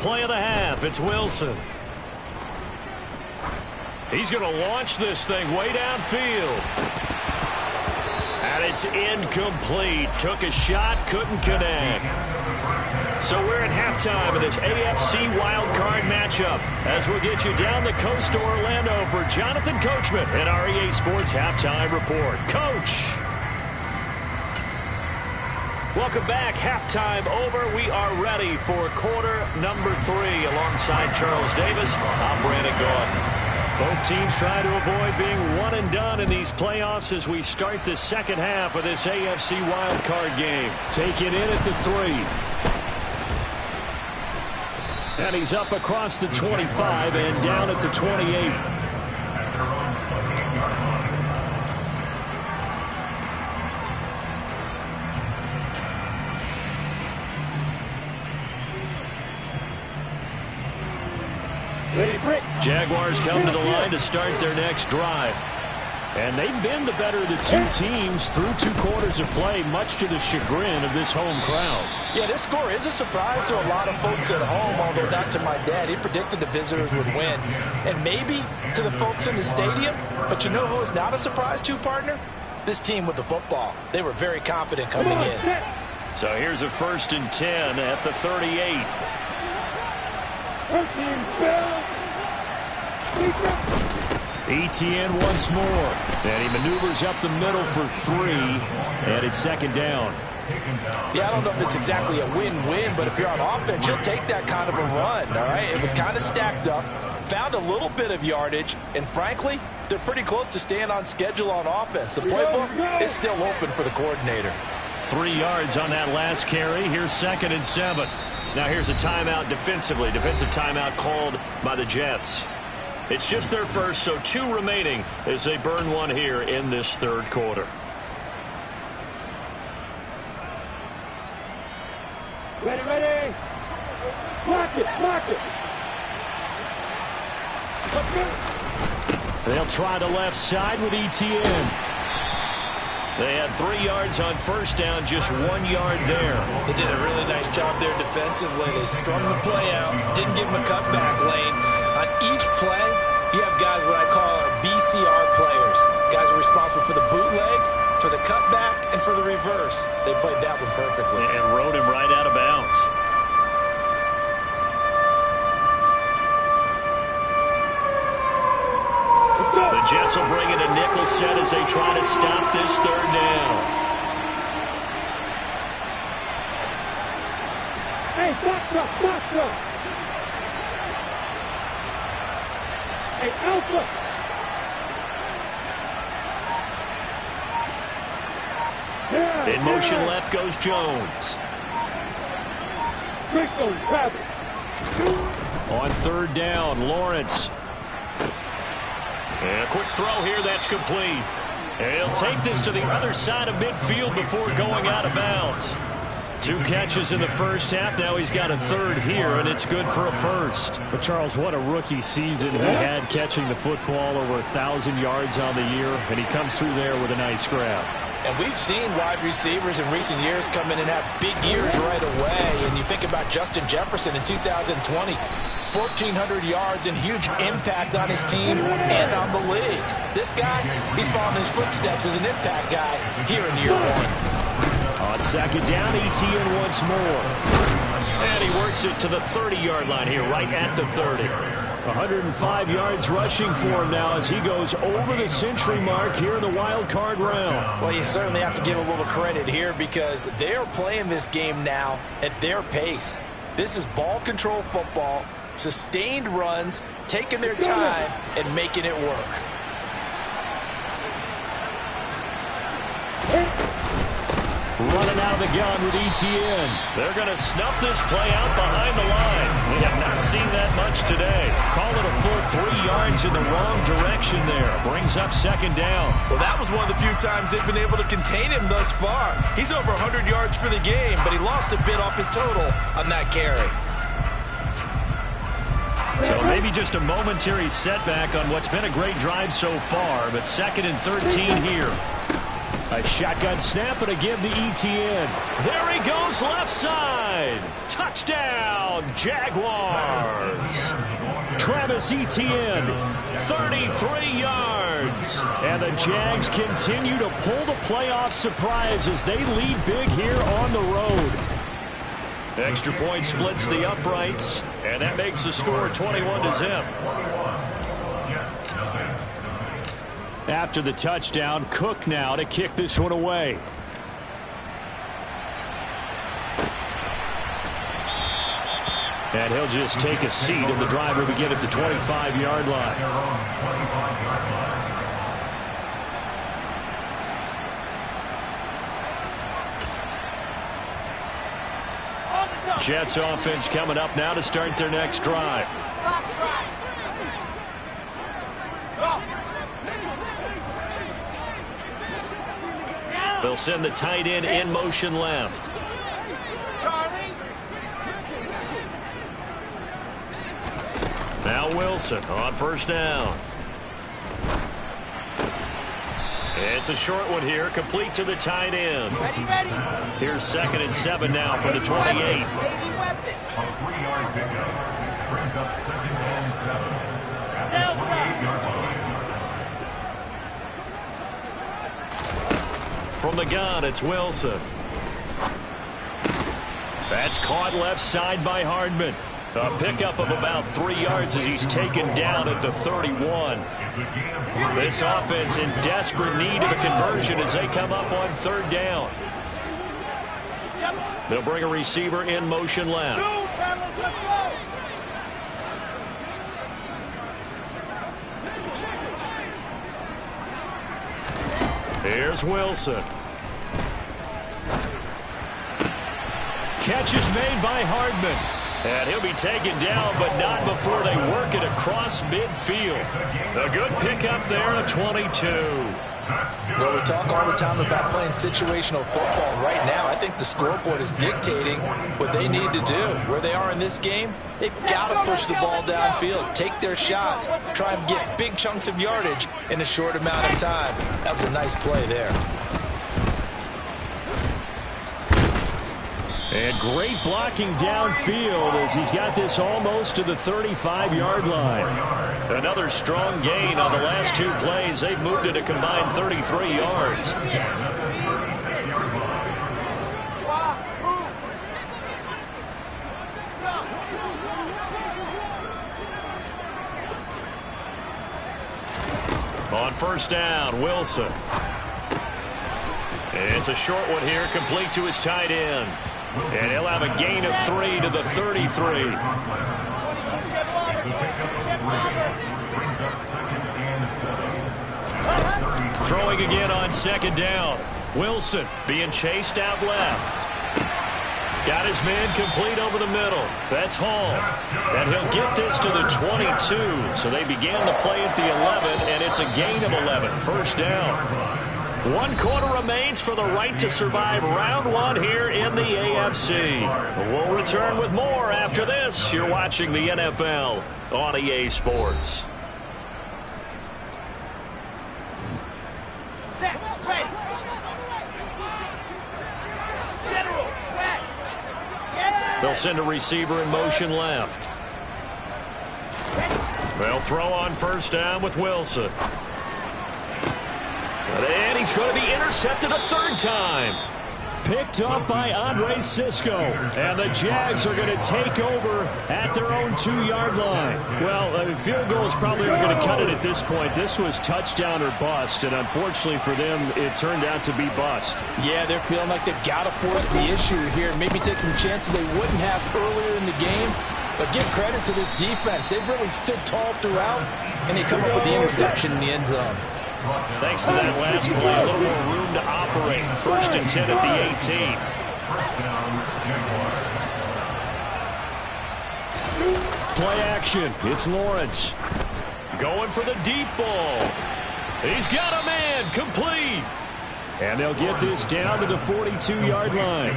play of the half. It's Wilson. He's going to launch this thing way downfield. And it's incomplete. Took a shot, couldn't connect. So we're at halftime of this AFC wildcard matchup as we'll get you down the coast to Orlando for Jonathan Coachman and our EA Sports Halftime Report. Coach. Welcome back. Halftime over. We are ready for quarter number 3 alongside Charles Davis. I'm Brandon Gaudin. Both teams try to avoid being one and done in these playoffs as we start the second half of this AFC wildcard game. Take it in at the 3. And he's up across the 25 and down at the 28. Jaguars come to the line to start their next drive. And they've been the better of the two teams through 2 quarters of play, much to the chagrin of this home crowd. Yeah, this score is a surprise to a lot of folks at home, although not to my dad. He predicted the visitors would win. And maybe to the folks in the stadium. But you know who is not a surprise to, partner? This team with the football. They were very confident coming in. So here's a 1st and 10 at the 38. Etienne once more. And he maneuvers up the middle for 3. And it's 2nd down. Yeah, I don't know if it's exactly a win-win, but if you're on offense, you'll take that kind of a run, all right? It was kind of stacked up, found a little bit of yardage, and frankly, they're pretty close to staying on schedule on offense. The playbook is still open for the coordinator. 3 yards on that last carry. Here's 2nd and 7. Now here's a timeout defensively. Defensive timeout called by the Jets. It's just their first, so 2 remaining as they burn one here in this 3rd quarter. Ready. Block it. They'll try the left side with Etienne. They had 3 yards on 1st down, just 1 yard there. They did a really nice job there defensively. They strung the play out, didn't give them a cutback lane. On each play, you have guys what I call our BCR players. Guys are responsible for the bootleg, for the cutback, and for the reverse. They played that one perfectly. And rode him right out of bounds. The Jets will bring in a nickel set as they try to stop this 3rd down. Hey, Foxtrot. Hey, Alpha. In motion left goes Jones. On 3rd down, Lawrence. And a quick throw here, that's complete. And he'll take this to the other side of midfield before going out of bounds. 2 catches in the first half. Now he's got a 3rd here, and it's good for a 1st. But, Charles, what a rookie season he had catching the football, over 1,000 yards on the year, and he comes through there with a nice grab. And we've seen wide receivers in recent years come in and have big years right away. And you think about Justin Jefferson in 2020, 1,400 yards and huge impact on his team and on the league. This guy, he's following his footsteps as an impact guy here in year 1. On 2nd down, Etienne once more. And he works it to the 30-yard line here, right at the 30. 105 yards rushing for him now as he goes over the century mark here in the wild card round. Well, you certainly have to give a little credit here because they are playing this game now at their pace. This is ball control football, sustained runs, taking their time and making it work. Running out of the gun with Etienne. They're going to snuff this play out behind the line. We have not seen that much today. Call it a full 3 yards in the wrong direction there. Brings up 2nd down. Well, that was one of the few times they've been able to contain him thus far. He's over 100 yards for the game, but he lost a bit off his total on that carry. So maybe just a momentary setback on what's been a great drive so far, but 2nd and 13 here. A shotgun snap and a give to Etienne. There he goes left side. Touchdown, Jaguars. Travis Etienne, 33 yards. And the Jags continue to pull the playoff surprise as they lead big here on the road. Extra point splits the uprights, and that makes the score 21-0. After the touchdown, Cook now to kick this one away. And he'll just take a seat, and the drive will begin at the 25-yard line. Jets offense coming up now to start their next drive. They'll send the tight end in motion left. Now Wilson on first down. It's a short one here, complete to the tight end. Here's 2nd and 7 now from the 28. A 3-yard pickup brings up 2nd and 7 at the 28-yard line. From the gun, it's Wilson. That's caught left side by Hardman. A pickup of about 3 yards as he's taken down at the 31. This offense in desperate need of a conversion as they come up on 3rd down. They'll bring a receiver in motion left. Here's Wilson. Catch is made by Hardman. And he'll be taken down, but not before they work it across midfield. A good pickup there, a 22. Well, we talk all the time about playing situational football. Right now, I think the scoreboard is dictating what they need to do. Where they are in this game, they've got to push the ball downfield, take their shots, try and get big chunks of yardage in a short amount of time. That was a nice play there. And great blocking downfield as he's got this almost to the 35-yard line. Another strong gain on the last 2 plays. They've moved it a combined 33 yards. On first down, Wilson. It's a short one here, complete to his tight end. And he'll have a gain of 3 to the 33. Throwing again on 2nd down. Wilson being chased out left. Got his man complete over the middle. That's Hall. And he'll get this to the 22. So they began the play at the 11, and it's a gain of 11. First down. 1 quarter remains for the right to survive round 1 here in the AFC. We'll return with more after this. You're watching the NFL on EA Sports. They'll send a receiver in motion left. They'll throw on first down with Wilson. And he's going to be intercepted a 3rd time. Picked up by Andre Sisco. And the Jags are going to take over at their own 2-yard line. Well, field goals probably aren't going to cut it at this point. This was touchdown or bust, and unfortunately for them, it turned out to be bust. Yeah, they're feeling like they've got to force the issue here. Maybe take some chances they wouldn't have earlier in the game. But give credit to this defense. They've really stood tall throughout, and they come up with the interception in the end zone. Thanks to that last play, a little more room to operate. 1st and 10 at the 18. Play action. It's Lawrence. Going for the deep ball. He's got a man complete. And they'll get this down to the 42-yard line.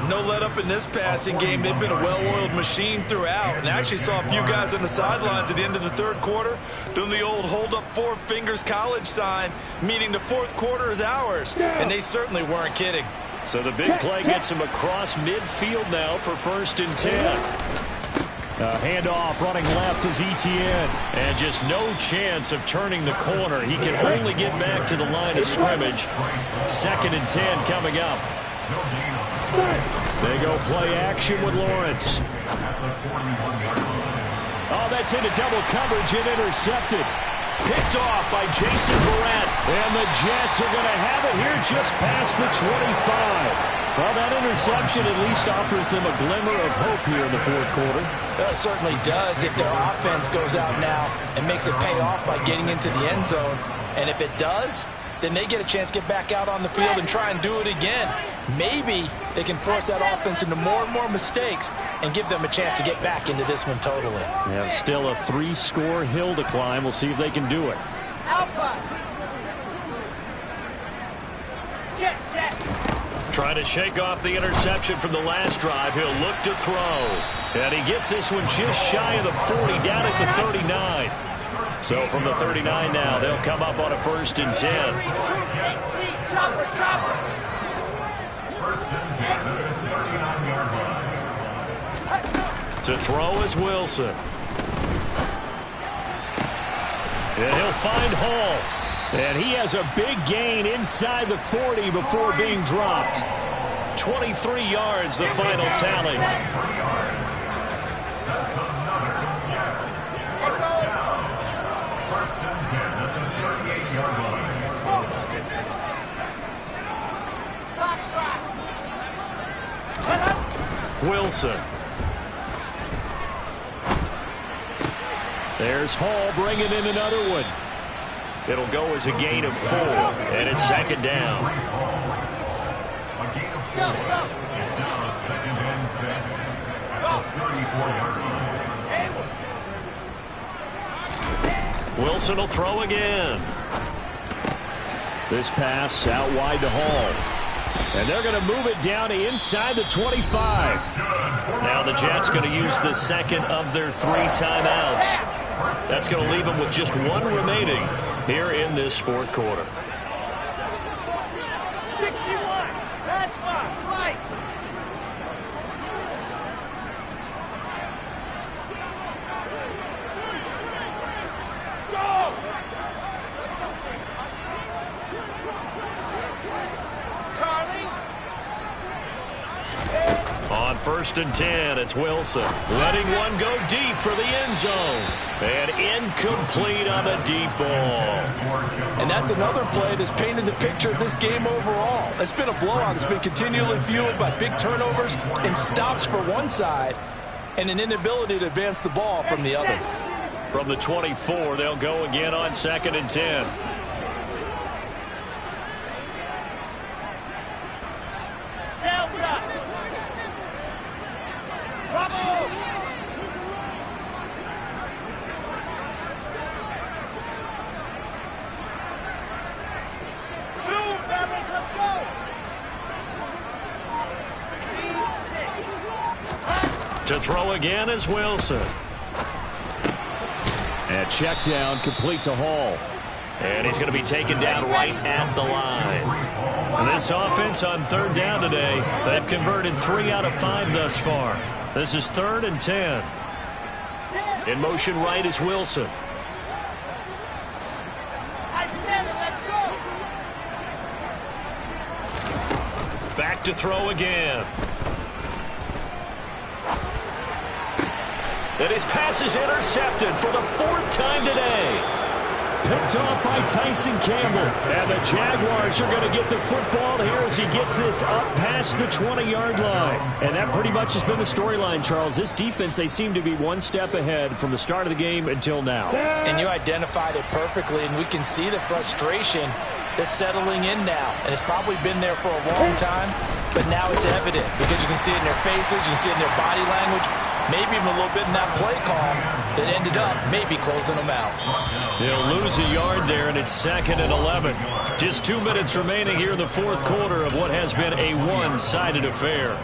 No let up in this passing game. They've been a well-oiled machine throughout. And I actually saw a few guys on the sidelines at the end of the third quarter doing the old hold up 4 fingers college sign, meaning the fourth quarter is ours. And they certainly weren't kidding. So the big play gets him across midfield now for 1st and 10. Handoff running left is Etienne. And just no chance of turning the corner. He can only get back to the line of scrimmage. 2nd and 10 coming up. They go play action with Lawrence. Oh, that's into double coverage and intercepted. Picked off by Jason Verrett. And the Jets are going to have it here just past the 25. Well, that interception at least offers them a glimmer of hope here in the fourth quarter. It certainly does if their offense goes out now and makes it pay off by getting into the end zone. And if it does, then they get a chance to get back out on the field and try and do it again. Maybe they can force that offense into more and more mistakes and give them a chance to get back into this one totally. They have still a 3-score hill to climb. We'll see if they can do it. Trying to shake off the interception from the last drive. He'll look to throw. And he gets this one just shy of the 40, down at the 39. So from the 39 now, they'll come up on a 1st and 10. To throw is Wilson. And he'll find Hall. And he has a big gain inside the 40 before being dropped. 23 yards, the final tally. Wilson. There's Hall bringing in another one. It'll go as a gain of 4, and it's 2nd down. Wilson will throw again. This pass out wide to Hall. And they're going to move it down to inside the 25. Now the Jets going to use the 2nd of their 3 timeouts. That's going to leave them with just 1 remaining here in this fourth quarter. 61. Match box. Light. Go. Charlie. On 1st and 10, it's Wilson. Letting one go deep for the end zone. And incomplete on the deep ball. And that's another play that's painted the picture of this game overall. It's been a blowout. It's been continually fueled by big turnovers and stops for one side and an inability to advance the ball from the other. From the 24, they'll go again on 2nd and 10. Delta. Bravo. Two, fellas, let's go. C6. To throw again is Wilson. And check down complete to Hall. And he's going to be taken down right at the line. And this offense on 3rd down today, they've converted 3 out of 5 thus far. This is 3rd and 10. In motion right is Wilson. I said it, let's go. Back to throw again. And his pass is intercepted for the 4th time today. Picked off by Tyson Campbell. And the Jaguars are going to get the football here as he gets this up past the 20-yard line. And that pretty much has been the storyline, Charles. This defense, they seem to be one step ahead from the start of the game until now. And you identified it perfectly, and we can see the frustration that's settling in now. And it's probably been there for a long time, but now it's evident because you can see it in their faces, you can see it in their body language. Maybe even a little bit in that play call that ended up maybe closing them out. They'll lose a yard there, and it's 2nd and 11. Just 2 minutes remaining here in the fourth quarter of what has been a one-sided affair.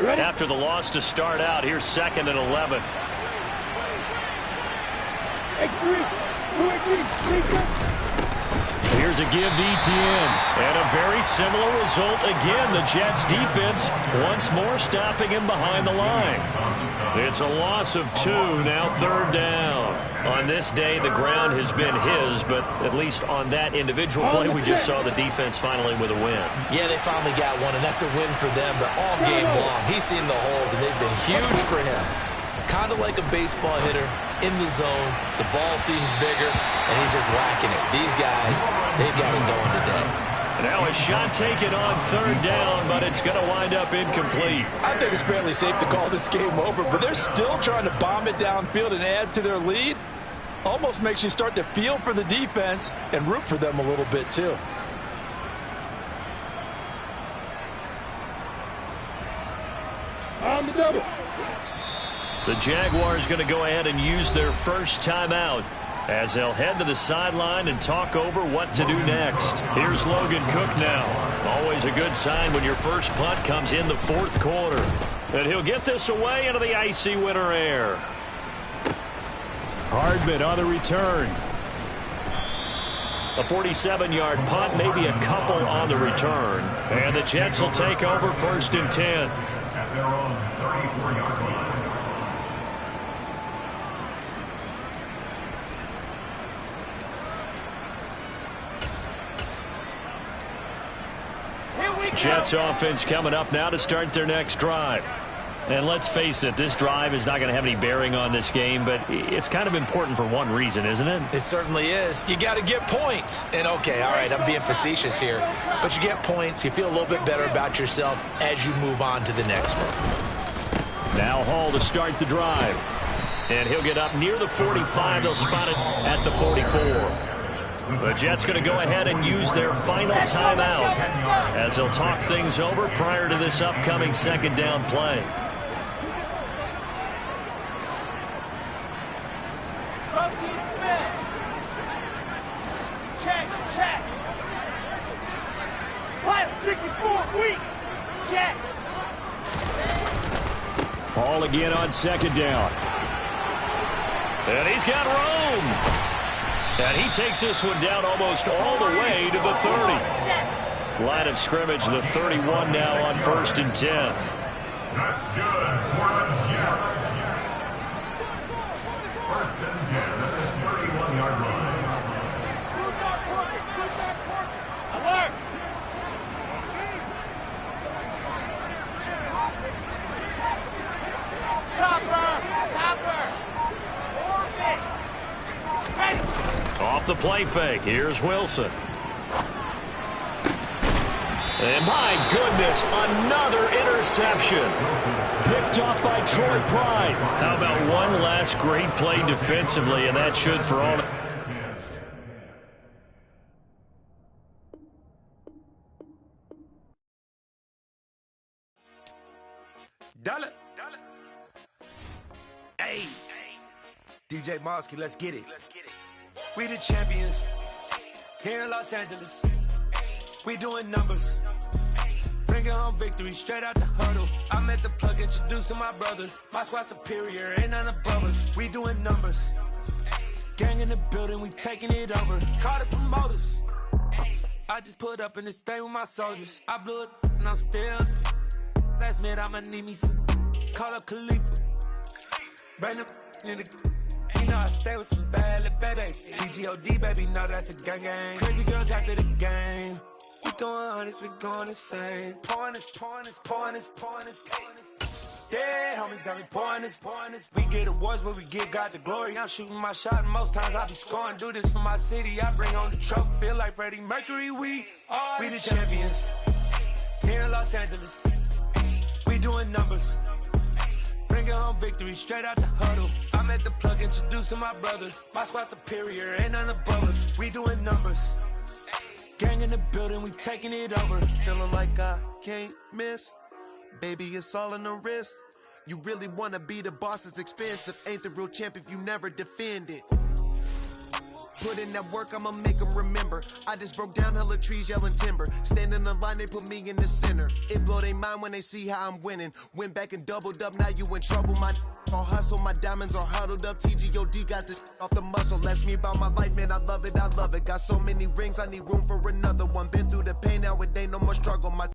After the loss to start out, here's 2nd and 11. Here's a give to Etienne. And a very similar result again. The Jets defense once more stopping him behind the line. It's a loss of 2, now 3rd down. On this day, the ground has been his, but at least on that individual play, we just saw the defense finally with a win. Yeah, they finally got one, and that's a win for them, but all game long, he's seen the holes, and they've been huge for him. Kind of like a baseball hitter in the zone. The ball seems bigger, and he's just whacking it. These guys, they've got it going today. Now a shot taken on 3rd down, but it's going to wind up incomplete. I think it's fairly safe to call this game over, but they're still trying to bomb it downfield and add to their lead. Almost makes you start to feel for the defense and root for them a little bit, too. On the double. The Jaguars going to go ahead and use their first timeout as they'll head to the sideline and talk over what to do next. Here's Logan Cook now. Always a good sign when your first punt comes in the fourth quarter. And he'll get this away into the icy winter air. Hardman on the return. A 47-yard punt, maybe a couple on the return. And the Jets will take over 1st and 10. At their own 34-yard line. Jets offense coming up now to start their next drive. And let's face it, this drive is not going to have any bearing on this game, but it's kind of important for one reason, isn't it? It certainly is. You got to get points. And, okay, all right, I'm being facetious here. But you get points. You feel a little bit better about yourself as you move on to the next one. Now Hall to start the drive. And he'll get up near the 45. They'll spot it at the 44. The Jets going to go ahead and use their final timeout as they'll talk things over prior to this upcoming 2nd down play. Check, check. 564, weak. Check. Hall again on 2nd down. And he's got room. And he takes this one down almost all the way to the 30. Line of scrimmage, the 31 now on 1st and 10. That's good for the Jets. 1st and 10 at the 31-yard line. Good dark corners, good dark corners. Alert. Topper. Orbit. Ready. Off the play fake, here's Wilson. And my goodness, another interception. Picked off by Troy Pride. How about one last great play defensively, and that should for all. Dollar. Hey. DJ Mosky, let's get it. We the champions here in Los Angeles. We doing numbers. Bringing home victory straight out the huddle. I'm at the plug, introduced to my brother. My squad superior, ain't none above us. We doing numbers. Gang in the building, we taking it over. Call the promoters. I just put up in this thing with my soldiers. I blew it and I'm still. Last minute I'ma need me some. Call up Khalifa. Bring the in the. You know I stay with some bad little baby. TGOD, baby, no, that's a gang gang. Crazy girls after the game. We throwing hundreds, we going insane. Pouring this. Yeah, homies got me pouring this. We get awards, but we give God the glory. I'm shooting my shot, and most times I be scoring. Do this for my city, I bring on the trophy. Feel like Freddie Mercury, we the champions. Here in Los Angeles, we doing numbers. Bringing home victory straight out the huddle. I'm at the plug, introduced to my brother. My spot superior, ain't none above us. We doing numbers. Gang in the building, we taking it over. Feeling like I can't miss. Baby, it's all in the wrist. You really wanna be the boss, it's expensive. Ain't the real champ if you never defend it. Put in that work, I'ma make them remember. I just broke down hella trees, yelling timber. Stand in the line, they put me in the center. It blow their mind when they see how I'm winning. Went back and doubled up, now you in trouble. My all hustle, my diamonds are huddled up. TGOD got this off the muscle. That's me about my life, man, I love it, I love it. Got so many rings, I need room for another one. Been through the pain, now it ain't no more struggle. My